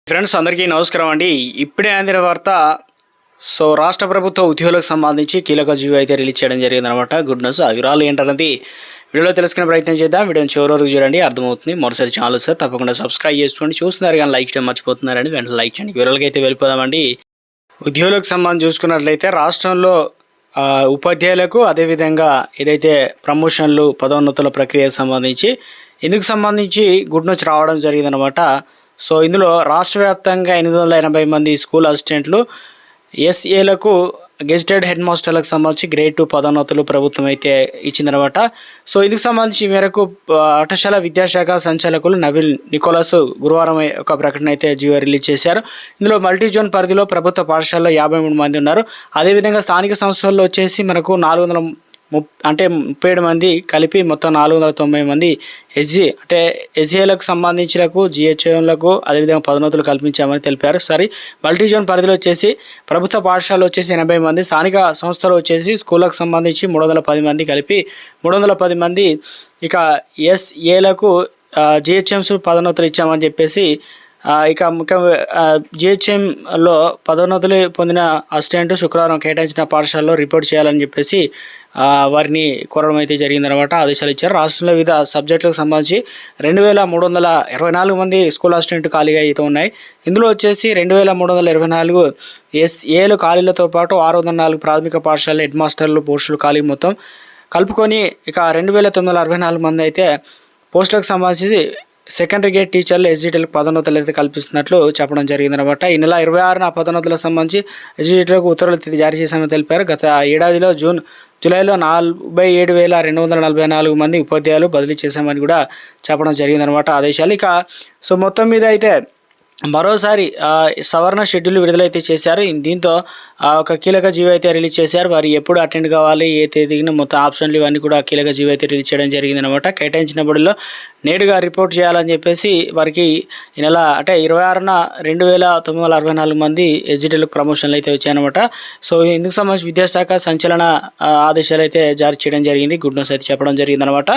Friends అందరికీ నమస్కారం అండి. ఇప్పుడే అందిన వార్త. రాష్ట్ర ప్రభుత్వ ఉద్యోగులకు సంబంధించి కీలక జీవో అయితే రిలీజ్ చేయడం జరిగిందనమాట. Good news. ఆ వివరాలు ఏంటన్నది వీడియోలో తెలుసుకునే ప్రయత్నం చేద్దాం. వీడియోని చివరి వరకు చూడండి, అర్థమవుతుంది. మరోసారి ఛానల్ సార్ తప్పకుండా సబ్స్క్రైబ్ చేసుకోండి. చూస్తున్నారు కానీ లైక్ చేయడం మర్చిపోతున్నారండి, వెంటనే లైక్ చేయండి. వివరాలకి అయితే వెళ్ళిపోదామండి. ఉద్యోగులకు సంబంధించి చూసుకున్నట్లయితే రాష్ట్రంలో ఉపాధ్యాయులకు అదేవిధంగా ఏదైతే ప్రమోషన్లు పదోన్నతుల ప్రక్రియకు సంబంధించి ఇందుకు సంబంధించి గుడ్ న్యూస్ రావడం జరిగిందనమాట. ఇందులో రాష్ట్ర వ్యాప్తంగా 880 మంది స్కూల్ అసిస్టెంట్లు ఎస్ఏలకు గెజిటెడ్ హెడ్ మాస్టర్లకు సంబంధించి గ్రేడ్ 2 పదోన్నతులు ప్రభుత్వం అయితే ఇచ్చిందనమాట. ఇందుకు సంబంధించి మేరకు పాఠశాల విద్యాశాఖ సంచాలకులు నవీల్ నికోలస్ గురువారం ఒక ప్రకటన అయితే జీవో రిలీజ్ చేశారు. ఇందులో మల్టీ జోన్ పరిధిలో ప్రభుత్వ పాఠశాలలో 53 మంది ఉన్నారు. అదేవిధంగా స్థానిక సంస్థల్లో వచ్చేసి మనకు 37 మంది కలిపి మొత్తం 490 మంది ఎస్ఏలకు సంబంధించినకు జిహెచ్ఎంలకు అదేవిధంగా పదోన్నతులు కల్పించామని తెలిపారు. మల్టీ జోన్ పరిధిలో వచ్చేసి ప్రభుత్వ పాఠశాలలో వచ్చేసి 80 మంది, స్థానిక సంస్థలు వచ్చేసి స్కూళ్ళకు సంబంధించి 310 మంది కలిపి 310 మంది ఇక ఎస్ఏలకు జిహెచ్ఎంస్ పదోన్నతులు ఇచ్చామని చెప్పేసి ఇక ముఖ్యంగా జిహెచ్ఎంలో పదోన్నతులు పొందిన అసిస్టెంట్ శుక్రవారం కేటాయించిన పాఠశాలలో రిపోర్ట్ చేయాలని చెప్పేసి వారిని కోరడం అయితే జరిగిందనమాట. ఆదేశాలు ఇచ్చారు. రాష్ట్రంలో వివిధ సబ్జెక్టులకు సంబంధించి 2324 మంది స్కూల్ అసిస్టెంట్ ఖాళీగా అయితే ఉన్నాయి. ఇందులో వచ్చేసి 2324 ఎస్ఏలు ఖాళీలతో పాటు 604 ప్రాథమిక పాఠశాల హెడ్ మాస్టర్లు పోస్టులు ఖాళీ మొత్తం కలుపుకొని ఇక 2964 మంది అయితే పోస్టులకు సంబంధించి సెకండరీ గ్రేడ్ టీచర్లు ఎస్జిటీలకు పదోన్నతులు అయితే కల్పిస్తున్నట్లు చెప్పడం జరిగిందనమాట. ఈ నెల 26న పదోన్నతులకు సంబంధించి ఎస్జిటీలకు ఉత్తర్వులు జారీ చేశామని తెలిపారు. గత ఏడాదిలో జూలైలో 47,244 మంది ఉపాధ్యాయులు బదిలీ చేశామని కూడా చెప్పడం జరిగిందనమాట ఆదేశాలు. ఇక మొత్తం మీద అయితే మరోసారి సవరణ షెడ్యూల్ విడుదలైతే చేశారు. దీంతో ఒక కీలక జీవో అయితే రిలీజ్ చేశారు. వారు ఎప్పుడు అటెండ్ కావాలి, ఏ తేదీన మొత్తం ఆప్షన్లు ఇవన్నీ కూడా కీలక జీవో అయితే రిలీజ్ చేయడం జరిగిందనమాట. కేటాయించిన బడిలో నేరుగా రిపోర్ట్ చేయాలని చెప్పేసి వారికి ఈ నెల 26న 2964 మంది ఎస్జిటీలకు ప్రమోషన్లు అయితే వచ్చాయన్నమాట. ఇందుకు సంబంధించి విద్యాశాఖ సంచలన ఆదేశాలు అయితే జారీ చేయడం జరిగింది. గుడ్ న్యూస్ అయితే చెప్పడం జరిగిందనమాట.